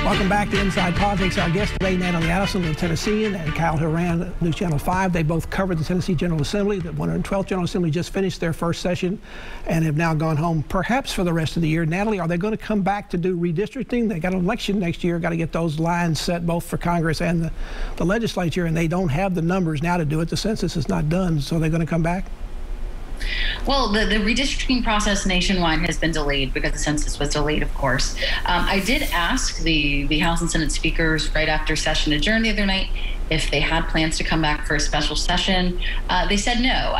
Welcome back to Inside Politics. Our guests today, Natalie Allison of TENNESSEAN and Kyle Horan of NewsChannel 5. They both covered the Tennessee General Assembly. The 112th General Assembly just finished their first session and have now gone home, perhaps for the rest of the year. Natalie, are they going to come back to do redistricting? They got an election next year, got to get those lines set both for Congress and the legislature, and they don't have the numbers now to do it. The census is not done, so they're going to come back? Well, the redistricting process nationwide has been delayed because the census was delayed, of course. I did ask the House and Senate speakers right after session adjourned the other night if they had plans to come back for a special session. They said no.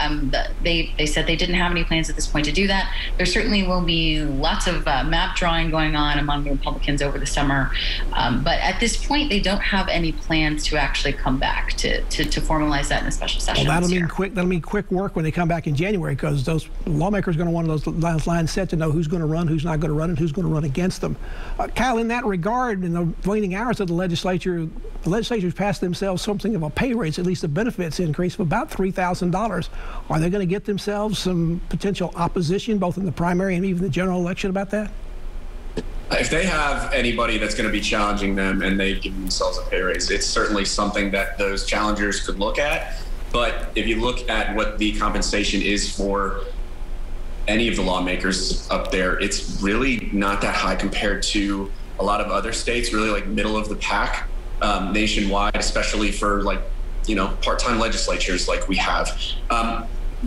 They said they didn't have any plans at this point to do that. There certainly will be lots of map drawing going on among the Republicans over the summer. But at this point, they don't have any plans to actually come back to formalize that in a special session. Well, that'll mean quick work when they come back in January, because those lawmakers are going to want those lines set to know who's going to run, who's not going to run, and who's going to run against them. Kyle, in that regard, in the waning hours of the legislature's passed themselves something of a pay raise, at least a benefits increase of about $3,000. Are they going to get themselves some potential opposition, both in the primary and even the general election, about that? If they have anybody that's going to be challenging them and they give themselves a pay raise, it's certainly something that those challengers could look at. But if you look at what the compensation is for any of the lawmakers up there, it's really not that high compared to a lot of other states, really like middle of the pack. Nationwide, especially for part-time legislatures like we have.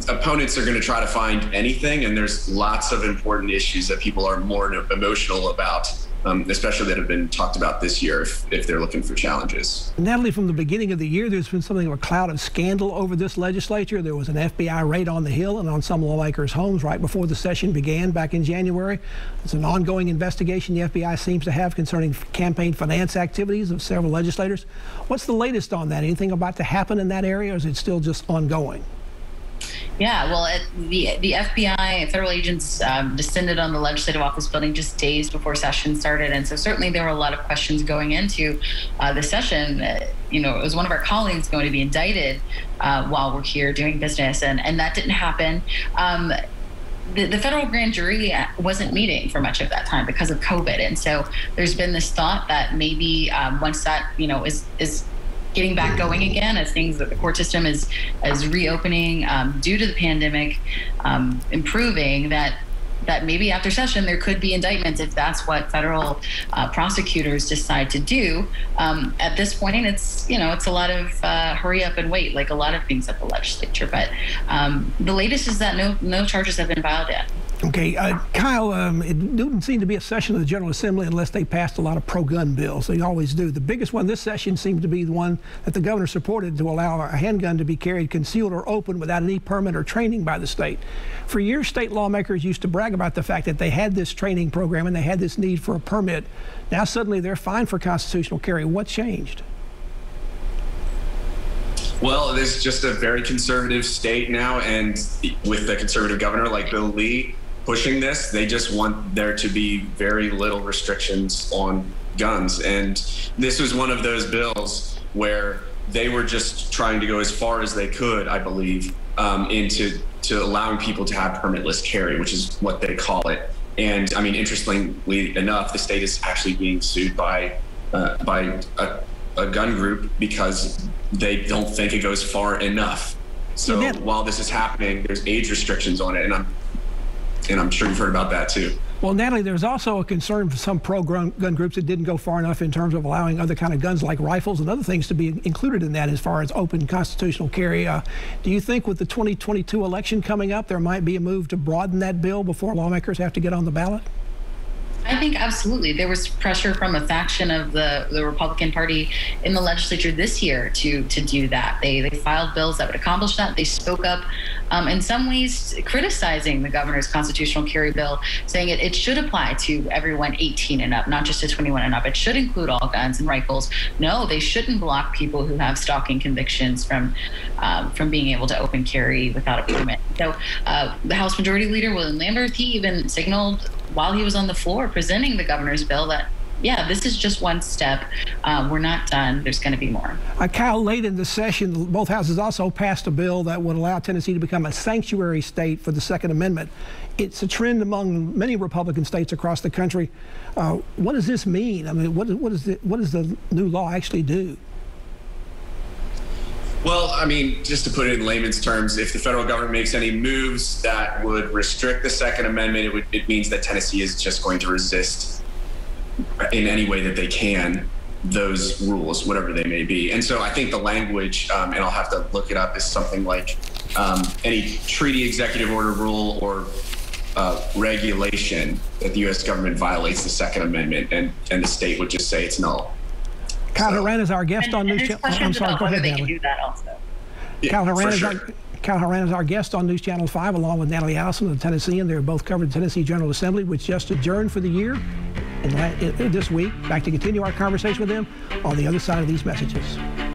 Opponents are going to try to find anything, and there's lots of important issues that people are more emotional about, especially that have been talked about this year if they're looking for challenges. Natalie, from the beginning of the year, there's been something of a cloud of scandal over this legislature. There was an FBI raid on the Hill and on some lawmakers' homes right before the session began back in January. It's an ongoing investigation the FBI seems to have concerning campaign finance activities of several legislators. What's the latest on that? Anything about to happen in that area, or is it still just ongoing? Yeah, well, the FBI, federal agents descended on the legislative office building just days before session started. And so certainly there were a lot of questions going into the session. It was one of our colleagues going to be indicted while we're here doing business, and that didn't happen. The federal grand jury wasn't meeting for much of that time because of COVID. And so there's been this thought that maybe once that, is getting back going again, as the court system is reopening due to the pandemic, improving, that maybe after session there could be indictments if that's what federal prosecutors decide to do. At this point, it's a lot of hurry up and wait, like a lot of things at the legislature. But the latest is that no charges have been filed yet. Okay, Kyle, it didn't seem to be a session of the General Assembly unless they passed a lot of pro-gun bills. They always do. The biggest one this session seemed to be the one that the governor supported, to allow a handgun to be carried concealed or open without any permit or training by the state. For years, state lawmakers used to brag about the fact that they had this training program and they had this need for a permit. Now suddenly they're fine for constitutional carry. What changed? Well, it's just a very conservative state now, and with the conservative governor like Bill Lee pushing this, they just want there to be very little restrictions on guns. And this was one of those bills where they were just trying to go as far as they could, I believe, into allowing people to have permitless carry, which is what they call it. And I mean, interestingly enough, the state is actually being sued by a gun group because they don't think it goes far enough. So while this is happening, there's age restrictions on it, and I'm sure you've heard about that too. Well, Natalie, there's also a concern for some pro-gun groups that didn't go far enough in terms of allowing other kind of guns like rifles and other things to be included in that as far as open constitutional carry. Do you think with the 2022 election coming up, there might be a move to broaden that bill before lawmakers have to get on the ballot? I think absolutely. There was pressure from a faction of the Republican Party in the legislature this year to do that. They filed bills that would accomplish that. They spoke up in some ways criticizing the governor's constitutional carry bill, saying it should apply to everyone 18 and up, not just to 21 and up. It should include all guns and rifles. No, they shouldn't block people who have stalking convictions from being able to open carry without a permit. So the House Majority Leader, William Lamberth, he even signaled while he was on the floor presenting the governor's bill that yeah, this is just one step. We're not done. There's going to be more. Kyle, late in the session, both houses also passed a bill that would allow Tennessee to become a sanctuary state for the Second Amendment. It's a trend among many Republican states across the country. What does this mean? I mean, what does the new law actually do? Well, I mean, just to put it in layman's terms, if the federal government makes any moves that would restrict the Second Amendment, it means that Tennessee is just going to resist in any way that they can those rules, whatever they may be. And so I think the language, and I'll have to look it up, is something like any treaty, executive order, rule, or regulation that the U.S. government violates the Second Amendment, and the state would just say it's null. Kyle Horan is our guest on NewsChannel. I'm sorry, go ahead, Natalie. Do that also. Kyle Horan is our guest on NewsChannel 5, along with Natalie Allison of the TENNESSEAN. They're both covered the Tennessee General Assembly, which just adjourned for the year this week. Back to continue our conversation with them on the other side of these messages.